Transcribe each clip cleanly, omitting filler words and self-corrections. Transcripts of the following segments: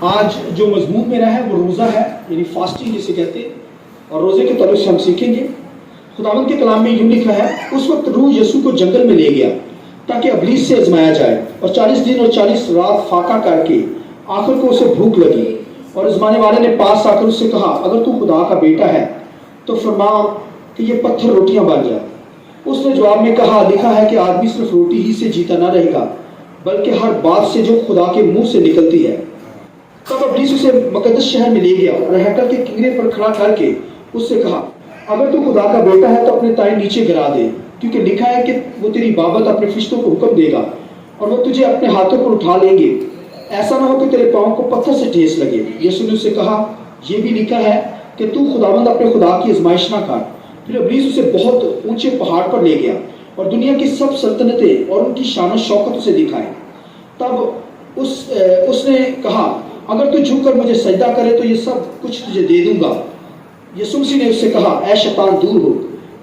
آج جو مضمون میرا ہے وہ روزہ ہے، یعنی فاسٹنگ جسے کہتے ہیں، اور روزے کے تعلق سے ہم سیکھیں گے۔ خداوند کے کلام میں یوں لکھا ہے، اس وقت روح یسوع کو جنگل میں لے گیا تاکہ ابلیس سے آزمایا جائے، اور 40 دن اور 40 رات فاقہ کر کے آخر کو اسے بھوک لگی، اور آزمانے والے نے پاس آ کر اس سے کہا، اگر تو خدا کا بیٹا ہے تو فرما کہ یہ پتھر روٹیاں بن جائے۔ اس نے جواب میں کہا، لکھا ہے کہ آدمی صرف روٹی ہی سے جیتا نہ رہے گا بلکہ ہر بات سے جو خدا کے منہ سے نکلتی ہے۔ تب ابلیس اسے مقدس شہر میں لے گیا اور ہیکل کے کنگرے پر کھڑا کر کے اس سے کہا، اگر تو خدا کا بیٹا ہے تو اپنے تائیں نیچے گرا دے، کیونکہ لکھا ہے کہ وہ تیری بابت اپنے فرشتوں کو حکم دے گا اور وہ تجھے اپنے ہاتھوں پر اٹھا لیں گے، ایسا نہ ہو کہ تیرے پاؤں کو پتھر سے ٹھیس لگے۔ یسوع نے اسے کہا، یہ بھی لکھا ہے کہ تو خداوند اپنے خدا کی آزمائش نہ کر۔ پھر ابلیس اسے بہت اونچے پہاڑ پر لے گیا اور دنیا کی سب سلطنتیں اور ان کی شان و شوکت اسے دکھائی۔ تب اس نے کہا، اگر تو جھک کر مجھے سجدہ کرے تو یہ سب کچھ تجھے دے دوں گا۔ یسوع مسیح نے اس سے کہا، اے شیطان دور ہو،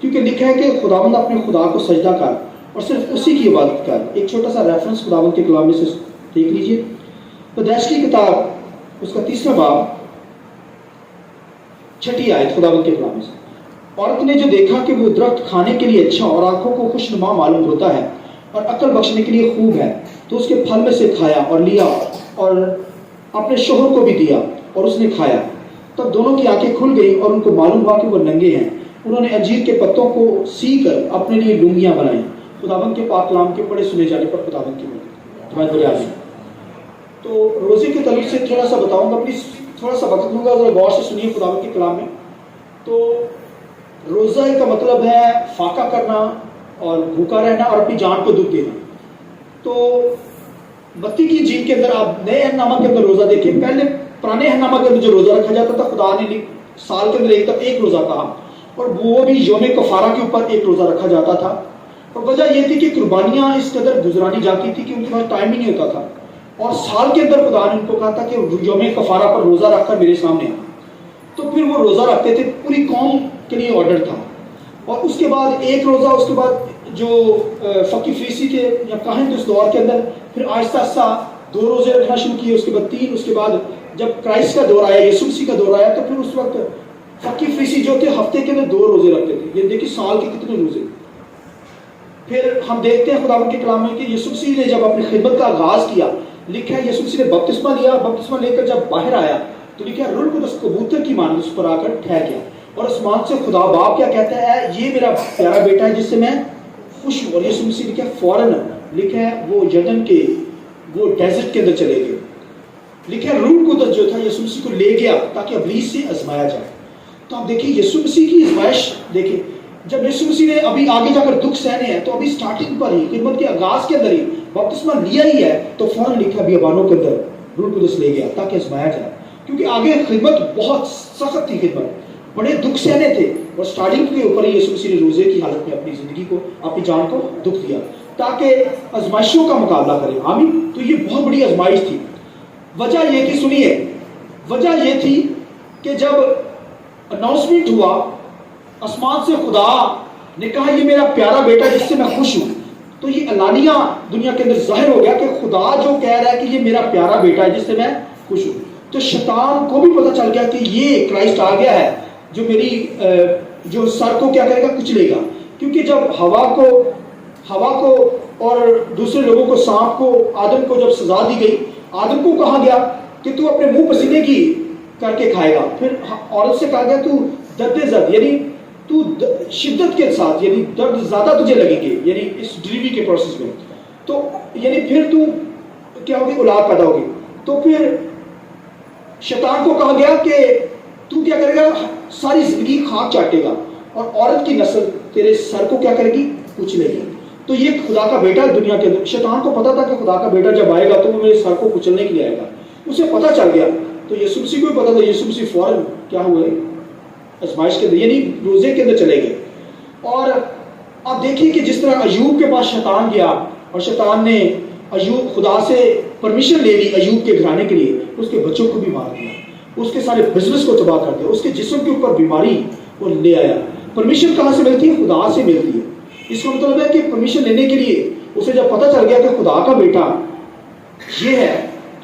کیونکہ لکھا ہے کہ خداوند اپنے خدا کو سجدہ کر اور صرف اسی کی عبادت کر۔ ایک چھوٹا سا ریفرنس خداوند کے کلام میں سے دیکھ لیجئے، پیدائش کی کتاب اس کا 3واں باب 6 آیت خداوند کے کلام میں سے، عورت نے جو دیکھا کہ وہ درخت کھانے کے لیے اچھا اور آنکھوں کو خوشنما معلوم ہوتا ہے اور عقل بخشنے کے لیے خوب ہے، تو اس کے پھل میں سے کھایا اور لیا اور اپنے شوہر کو بھی دیا اور اس نے کھایا۔ تب دونوں کی آنکھیں کھل گئی اور ان کو معلوم ہوا کہ وہ ننگے ہیں۔ انہوں نے انجیر کے پتوں کو سی کر اپنے لیے لنگیاں بنائیں۔ خداوند کے پاک کلام کے پڑھے سنے جانے پر خداوند کی مدد۔ تو روزے کے تعلق سے تھوڑا سا بتاؤں گا، پلیز تھوڑا سا وقت دوں گا، ذرا غور سے سنیے خداوند کے کلام میں۔ تو روزہ کا مطلب ہے فاقہ کرنا اور بھوکا رہنا اور اپنی جان کو دکھ دینا۔ تو متی کی انجیل کے اندر آپ نئے عہد نامہ کے اندر روزہ دیکھیں، پہلے پرانے عہد نامہ کے اندر جو روزہ رکھا جاتا تھا، خدا نے سال کے اندر ایک روزہ کہا، اور وہ بھی یوم کفارہ کے اوپر ایک روزہ رکھا جاتا تھا۔ اور وجہ یہ تھی کہ قربانیاں اس قدر گزرانی جاتی تھی کہ ان کے پاس ٹائم ہی نہیں ہوتا تھا، اور سال کے اندر خدا نے ان کو کہا تھا کہ یوم کفارہ پر روزہ رکھ کر میرے سامنے آ۔ تو پھر وہ روزہ رکھتے تھے، پوری قوم کے لیے آرڈر تھا۔ اور اس کے بعد ایک روزہ، اس کے بعد جو فقی فریسی کے یا کاہن اس دور کے اندر پھر آہستہ آہستہ 2 روزے رکھنا شروع کیے، اس کے بعد 3، اس کے بعد جب کرائسٹ کا دور آیا، یسوع مسیح کا دور آیا، تو پھر اس وقت فقی فریسی جو تھے ہفتے کے اندر 2 روزے رکھتے تھے۔ یہ دیکھیں سال کے کتنے روزے۔ پھر ہم دیکھتے ہیں خداوند کے کلام میں کہ یسوع مسیح نے جب اپنی خدمت کا آغاز کیا، لکھا ہے یسوع مسیح نے بپتسمہ لیا، بپتسمہ لے کر جب باہر آیا تو لکھا ہے روح القدس کبوتر کی مانند اس پر آ کر ٹھہر گیا، اور آسمان سے خدا باپ کیا کہتا ہے، یہ میرا پیارا بیٹا ہے جس سے میں خوش ہوں۔ اور یسوع مسیح لکھا ہے فوراً لکھا ہے وہ یردن کے وہ ڈیزرٹ کے اندر چلے گئے۔ لکھا ہے روح القدس جو تھا یسوع مسیح کو لے گیا تاکہ ابلیس سے آزمایا جائے۔ تو آپ دیکھیں یسوع مسیح کی آزمائش دیکھیں، جب یسوع مسیح نے ابھی آگے جا کر دکھ سہنے ہیں تو ابھی سٹارٹنگ پر ہی، خدمت کے آغاز کے اندر ہی بپتسمہ لیا ہی ہے، تو فوراً لکھا بیابانوں کے اندر روح القدس لے گیا تاکہ آزمایا جائے، کیونکہ آگے خدمت بہت سخت تھی، خدمت بڑے دکھ سہنے تھے، اور سٹارٹنگ کے اوپر ہی یسوع مسیح نے روزے کی حالت میں اپنی زندگی کو، اپنی جان کو دکھ دیا تاکہ آزمائشوں کا مقابلہ کرے۔ آمین۔ تو یہ بہت بڑی آزمائش تھی۔ وجہ یہ تھی، سنیے، وجہ یہ تھی کہ جب اناؤنسمنٹ ہوا آسمان سے، خدا نے کہا یہ میرا پیارا بیٹا جس سے میں خوش ہوں، تو یہ اعلانیہ دنیا کے اندر ظاہر ہو گیا کہ خدا جو کہہ رہا ہے کہ یہ میرا پیارا بیٹا ہے جس سے میں خوش ہوں۔ تو شیطان کو بھی پتہ چل گیا کہ یہ کرائسٹ آ گیا ہے جو میری جو سر کو کیا کرے گا، کچلے گا، کیونکہ جب ہوا کو اور دوسرے لوگوں کو، سانپ کو، آدم کو جب سزا دی گئی، آدم کو کہا گیا کہ تو اپنے منہ پسینے کی کر کے کھائے گا، پھر عورت سے کہا گیا تو درد زد، یعنی تو شدت کے ساتھ، یعنی درد زیادہ تجھے لگیں گے، یعنی اس ڈلیوری کے پروسیس میں، تو یعنی پھر تو کیا ہوگی، اولاد پیدا ہوگی۔ تو پھر شیطان کو کہا گیا کہ تو کیا کرے گا، ساری زندگی خاک چاٹے گا، اور عورت کی نسل تیرے سر کو کیا کرے گی، کچلے گی۔ تو یہ خدا کا بیٹا دنیا کے اندر، شیطان کو پتا تھا کہ خدا کا بیٹا جب آئے گا تو وہ میرے سر کو کچلنے کے لیے آئے گا، اسے پتا چل گیا۔ تو یسوع مسیح کو بھی پتا تھا، یسوع مسیح فوراً کیا ہوئے، آزمائش کے اندر، یعنی روزے کے اندر چلے گئے۔ اور آپ دیکھیے کہ جس طرح ایوب کے پاس شیطان گیا، اور شیطان نے ایوب، خدا سے پرمیشن لے لی ایوب کے گھرانے کے لیے، اس کے بچوں کو بھی مار دیا، اس کے سارے بزنس کو تباہ کر دیا، اس کے جسم کے اوپر بیماری وہ لے آیا۔ پرمیشن کہاں سے ملتی ہے؟ خدا سے ملتی ہے۔ اس کا مطلب ہے کہ پرمیشن لینے کے لیے اسے جب پتہ چل گیا کہ خدا کا بیٹا یہ ہے،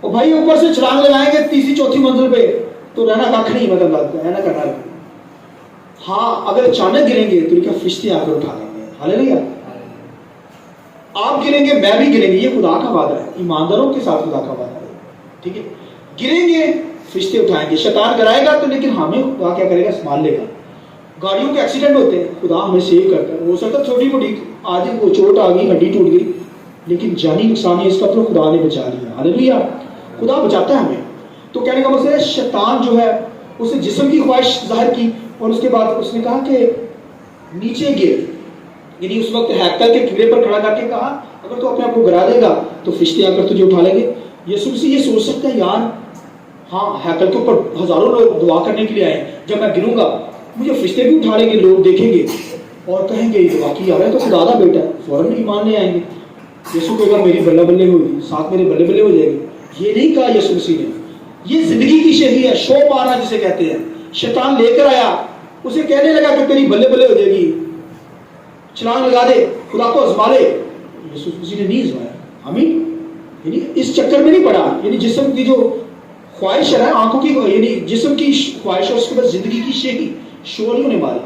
اور بھائی اوپر سے چھلانگ لگائیں گے تیسری چوتھی منزل پہ تو رہنا کھ نہیں، مطلب ہے نا کرنا ہے۔ ہاں اگر اچانک گریں گے تو کیا فرشتے آ کر اٹھا لیں گے، ہاللیلویا۔ آپ گریں گے میں بھی گریں گے، یہ خدا کا وعدہ ہے، ایمانداروں کے ساتھ خدا کا وعدہ ہے، ٹھیک ہے۔ گریں گے فرشتے اٹھائیں گے، شیطان گرائے گا تو لیکن ہمیں خدا کیا کرے گا، سنبھال لے گا۔ گاڑیوں کے ایکسیڈنٹ ہوتے ہیں، خدا ہمیں سیو کرتا ہے، ہو سکتا ہے چھوٹی موٹی آدھی وہ چوٹ آ گئی، ہڈی ٹوٹ گئی، لیکن جانی نقصان ہے اس کا تو خدا نے بچا لیا، ہاللیلویا۔ خدا بچاتا ہے ہمیں۔ تو کہنے کا مطلب ہے شیطان جو ہے اسے جسم کی خواہش ظاہر کی، اور اس کے بعد اس نے کہا کہ نیچے گر، یعنی اس وقت ہیکل کے کنارے پر کھڑا کر کے کہا اگر تو اپنے آپ کو گرا دے گا تو فرشتے آ کر تجھے اٹھا لیں گے۔ یسوع مسیح یہ سوچ سکتا ہے یار ہاں ہیکل کے اوپر ہزاروں لوگ دعا کرنے کے لیے آئے، جب میں گروں گا مجھے فرشتے بھی اٹھا لیں گے، لوگ دیکھیں گے اور کہیں گے یہ واقعی آ رہا ہے تو خدا کا بیٹا ہے، فوراً ایمان لے آئیں گے۔ یسوع کہے گا میری بلے بلے ہوگی، ساتھ میرے بلے بلے ہو جائے گی۔ یہ نہیں کہا یسوع مسیح نے، یہ زندگی کی شہری ہے، شو پارا جسے کہتے ہیں۔ شیطان لے کر آیا، اسے کہنے لگا کہ تیری بلے بلے ہو جائے گی، چھلانگ لگا دے، خدا کو آزما لے۔ یسوع مسیح نے نہیں آزمایا، ہمیں یعنی اس چکر میں نہیں پڑا، یعنی جسم کی جو خواہش ہے آنکھوں کی، یعنی جسم کی خواہش اور اس کے بعد زندگی کی شہری شوریوں نے ماری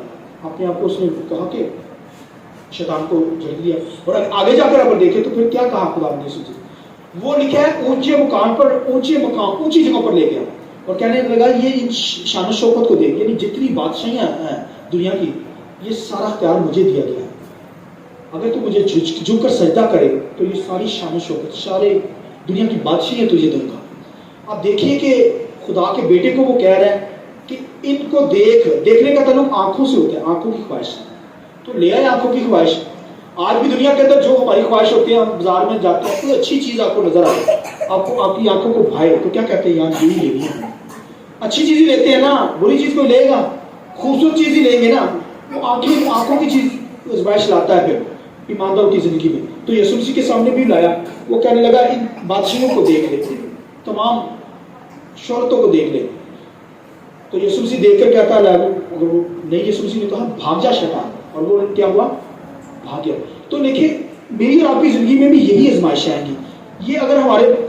اپنے آپ کو۔ اس نے کہا کہ شیطان کو جھڑک دیا، اور آگے جا کر اگر دیکھیں تو پھر کیا کہا خدا نے یسوع سے، وہ لکھا ہے اونچے مقام پر، اونچے مقام اونچی جگہوں پر لے گیا اور کہنے لگا یہ شان و شوکت کو دیکھ، یعنی جتنی بادشاہیاں ہیں دنیا کی یہ سارا اختیار مجھے دیا گیا ہے، اگر تو مجھے جھک کر سجدہ کرے تو یہ ساری شان و شوکت سارے دنیا کی بادشاہیاں تجھے دوں گا۔ آپ دیکھیے کہ خدا کے بیٹے کو وہ کہہ رہا ہے کہ ان کو دیکھنے کا تعلق آنکھوں سے ہوتا ہے، آنکھوں کی خواہش، تو لے آئے آنکھوں کی خواہش۔ آج بھی دنیا کے اندر جو ہماری خواہش ہوتی ہے، ہم بازار میں جاتے ہیں کوئی اچھی چیز آپ کو نظر آئے، آپ کو آپ کی آنکھوں کو بھائے تو کیا کہتے ہیں یار یہی لینی ہے، اچھی چیز ہی لیتے ہیں نا، بری چیز کوئی لے گا، خوبصورت چیز ہی لیں گے نا، وہ آنکھوں کی چیز ازمائش لاتا ہے پھر ایمانداروں کی زندگی میں۔ تو یسوع مسیح کے سامنے بھی لایا، وہ کہنے لگا ان بادشاہوں کو دیکھ لے، تمام شہرتوں کو دیکھ لے۔ تو یسوع مسیح دیکھ کر کہتا ہے اگر وہ نہیں، یسوع مسیح نے کہا بھاگ جا شیطان، اور وہ کیا ہوا، بھاگ گیا۔ تو دیکھیں میری اور آپ کی زندگی میں بھی یہی آزمائش آئیں گی، یہ اگر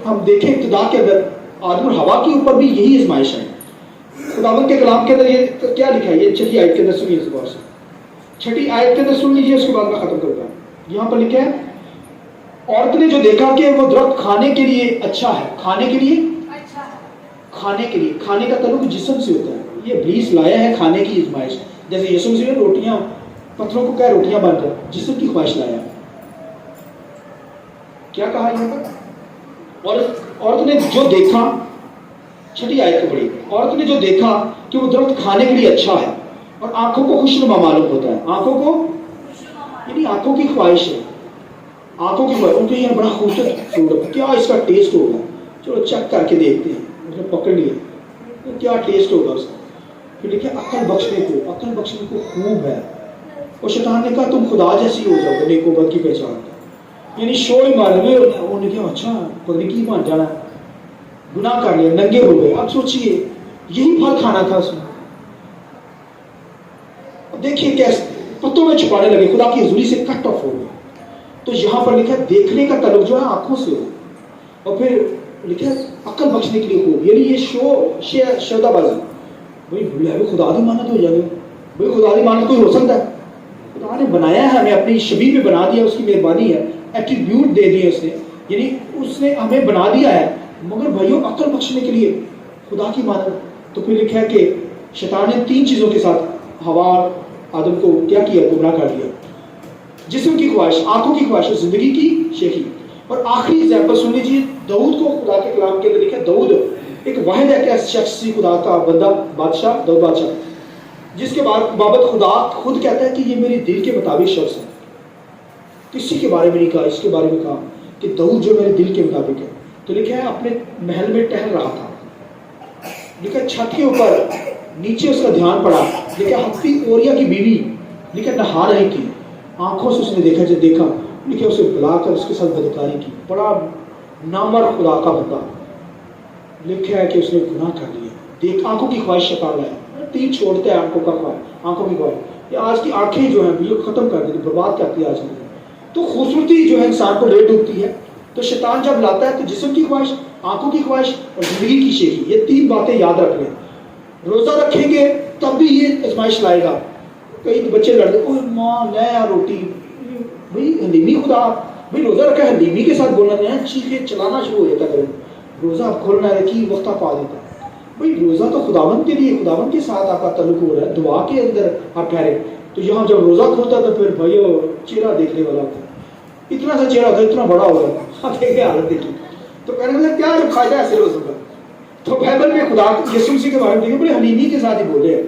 ہم دیکھیں ابتدا کے اندر آدم اور حوا کے اوپر بھی یہی آزمائش ہے۔ خداوند کے کلام کے اندر یہ کیا لکھا ہے، یہ چھٹی آیت کے اندر سنیے، اس غور سے چھٹی آیت کے اندر سن لیجیے، اس کے بعد میں ختم کرتا ہوں۔ یہاں پر لکھا ہے عورت نے جو دیکھا کہ وہ درخت کھانے کے لیے اچھا ہے، کھانے کے لیے کھانے کے لیے، کھانے کا تعلق جسم سے ہوتا ہے، یہ ابلیس لایا ہے کھانے کی آزمائش، جیسے یسوع مسیح نے روٹیاں پتھروں کو کہہ روٹیاں بن کر جسم کی خواہش لایا۔ کیا کہا یہاں پر، عورت نے جو دیکھا، چھٹی آیت کو پڑھی، عورت نے جو دیکھا کہ وہ درخت کھانے کے لیے اچھا ہے اور آنکھوں کو خوشنما معلوم ہوتا ہے، آنکھوں کو یعنی آنکھوں کی خواہش ہے، آنکھوں کی خواہش، ان کے یہاں بڑا خوبصورت فروٹ ہے، کیا اس کا ٹیسٹ ہوگا، چلو چیک کر کے دیکھتے ہیں، پکڑ لیا تو کیا ٹیسٹ ہوگا اس کا۔ پھر لکھے عقل بخشنے کو خوب ہے، اور شیطان نے کہا تم خدا جیسی ہو جاؤ گے، نیک و بد کی پہچان، یعنی شوئی مار گئے، انہوں نے کہا اچھا پتہ کی بن جانا، گناہ کر لیا، ننگے ہو گئے۔ اب سوچئے یہی پھل کھانا تھا اس میں، اب دیکھیے کیسے پتوں میں چھپانے لگے، خدا کی حضوری سے کٹ آف ہو گئے۔ تو یہاں پر لکھا دیکھنے کا تعلق جو ہے آنکھوں سے ہو، اور پھر لکھا عقل بخشنے کے لیے خوب، یعنی یہ شودہ بازی، بھائی خدا دی مانت ہو جائے، بھائی خدا دی مانت کوئی ہو سکتا ہے، خدا نے بنایا ہے ہمیں، اپنی شبیہ پہ بنا دیا، اس کی مہربانی ہے، ایٹریبیوٹ دے دیے اس نے، یعنی اس نے ہمیں بنا دیا ہے، مگر بھائیوں عقل بخشنے کے لیے خدا کی مانت۔ تو پھر لکھا ہے کہ شیطان نے 3 چیزوں کے ساتھ ہوا اور آدم کو کیا کیا، گمراہ کر دیا، جسم کی خواہش، آنکھوں کی خواہش، زندگی کی شیخی۔ اور آخری ایگزامپل سن لیجیے، داؤد کو خدا کے کلام کے اندر لکھا ہے، داؤد ایک واحد ہے کہ شخص خدا کا بندہ، بادشاہ، داؤد بادشاہ، جس کے بابت خدا خود کہتا ہے کہ یہ میرے دل کے مطابق شخص ہے، کسی کے بارے میں نہیں کہا، اس کے بارے میں کہا کہ داؤد جو میرے دل کے مطابق ہے۔ تو لکھا ہے اپنے محل میں ٹہل رہا تھا، لکھا چھت کے اوپر نیچے اس کا دھیان پڑا، لکھا ہفتی اوریا کی بیوی لکھا نہا رہی تھی، آنکھوں سے اس نے دیکھا، جب دیکھا لکھا اسے بلا کر اس کے ساتھ بدکاری کی، بڑا نامر خدا کا بندہ، لکھا ہے کہ اس نے گناہ کر لیا، دیکھ آنکھوں کی خواہش شیطان ہے، 3 چھوڑتا ہے آنکھوں کا خواہش، آنکھوں کی خواہش، یہ آج کی آنکھیں جو ہیں یہ ختم کر دیتی، برباد کرتی ہے آج کی۔ تو خوبصورتی جو ہے انسان کو لے ڈوبتی ہے، تو شیطان جب لاتا ہے تو جسم کی خواہش، آنکھوں کی خواہش اور زندگی کی شیخی، یہ تین باتیں یاد رکھ لیں. روزہ رکھیں گے تب بھی یہ آزمائش لائے گا. کئی بچے لڑتے اوہ ماں لے آ روٹی، بھائی حلیمی خدا، بھائی روزہ رکھا ہے حلیمی کے ساتھ بولنا ہے، چیخے چلانا شروع ہو جاتا کرے. روزہ آپ کھولنا ہے کہ وقت پا دیتا ہے. بھائی روزہ تو خداوند کے لیے، خداوند کے ساتھ آپ کا تعلق ہو رہا ہے، دعا کے اندر آپ ٹھہرے. تو یہاں جب روزہ کھولتا تو پھر بھائی چہرہ دیکھنے والا ہوتا ہے، اتنا سا چہرہ ہوتا ہے، اتنا بڑا ہو جاتا ہے، دیکھیں حالت دیکھیے. تو کہنے لگا کیا فائدہ ہے ایسے روزوں کا. تو بائبل میں خدا یسوع مسیح کے بارے میں دیکھیں بڑے حلیمی کے ساتھ ہی بولے ہیں.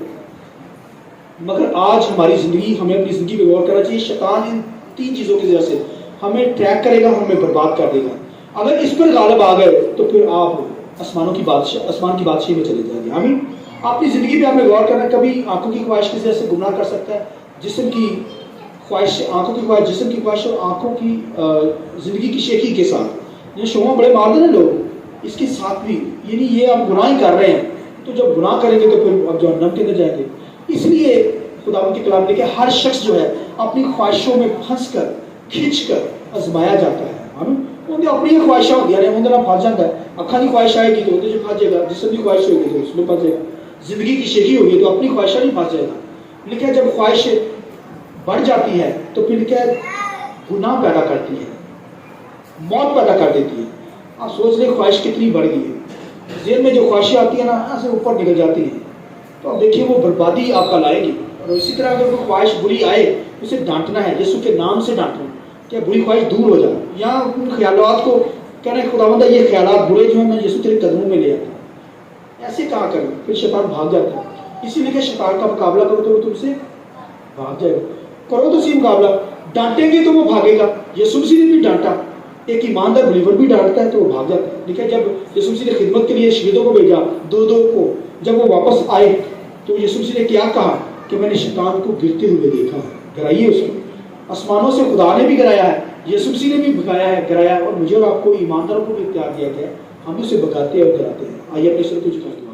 مگر آج ہماری زندگی، ہمیں اپنی زندگی پہ غور کرنا چاہیے. شیطان ان تین چیزوں کی وجہ سے ہمیں ٹریک کرے گا، ہمیں برباد کر دے گا. اگر اس پر غالب آ گئے تو پھر آپ آسمان کی بادشاہی میں چلے جائیں گے. آمین. اپنی زندگی پہ آپ نے غور کرنا. کبھی آنکھوں کی خواہش کی وجہ سے گمراہ کر سکتا ہے، جسم کی خواہش، آنکھوں کی خواہش، جسم کی خواہش اور آنکھوں کی زندگی کی شیخی کے ساتھ. یہ شوہاں بڑے مار دیں نا لوگ، اس کے ساتھ بھی یعنی یہ آپ گناہ ہی کر رہے ہیں. تو جب گناہ کریں گے تو پھر اب جہنم کے اندر جائیں گے. اس لیے خدا کے کلام میں کہ ہر شخص جو ہے اپنی خواہشوں میں پھنس کر، کھنچ کر آزمایا جاتا ہے. انہیں اپنی خواہشیں ہوتی ہیں، اندر پھنس جاتا ہے. اکھاں کی خواہش آئے گی تو اندر پھنس جائے گا، جسم کی خواہش ہوگی تو اس میں پھنس جائے گا، زندگی کی شیخی ہوگی تو اپنی خواہشیں نہیں پھنس جائے گا. لیکن جب خواہش بڑھ جاتی ہے تو پھر کیا گناہ پیدا کرتی ہے، موت پیدا کر دیتی ہے. آپ سوچ لیں خواہش کتنی بڑھ گئی ہے. ذہن میں جو خواہشیں آتی ہیں نا ایسے اوپر نکل جاتی ہیں، تو آپ دیکھیے وہ بربادی آپ کا لائے گی. اور اسی طرح اگر کوئی خواہش بری آئے اسے ڈانٹنا ہے، یسوع کے نام سے ڈانٹنا کہ بری خواہش دور ہو جائے. یا ان خیالات کو کہنا ہے خداوند یہ خیالات برے جو ہیں میں یسوع تیرے قدموں میں لے آتا ہوں. ایسے کہاں کریں، پھر شیطان بھاگ جاتا ہے. اسی لیے کہ شیطان کا مقابلہ کرو تو وہ تم سے بھاگ جائے گا. کرو تو اسی مقابلہ، ڈانٹیں گے تو وہ بھاگے گا. یسوع مسیح نے بھی ڈانٹا، ایک ایماندار بلیور بھی ڈانٹتا ہے تو وہ بھاگ جاتا ہے. دیکھیں جب یسوع مسیح نے خدمت کے لیے شہیدوں کو بھیجا، دو کو، جب وہ واپس آئے تو یسوع مسیح نے کیا کہا کہ میں نے شیطان کو گرتے ہوئے دیکھا. گرائیے اس کو. آسمانوں سے خدا نے بھی گرایا ہے، یسوع مسیح نے بھی بھگایا ہے، گرایا ہے، اور مجھے اور آپ کو ایمانداروں کو بھی اختیار دیا گیا ہے. ہم اسے بگاتے اور گراتے ہیں. آئیے اپنے سر کو جھکا کے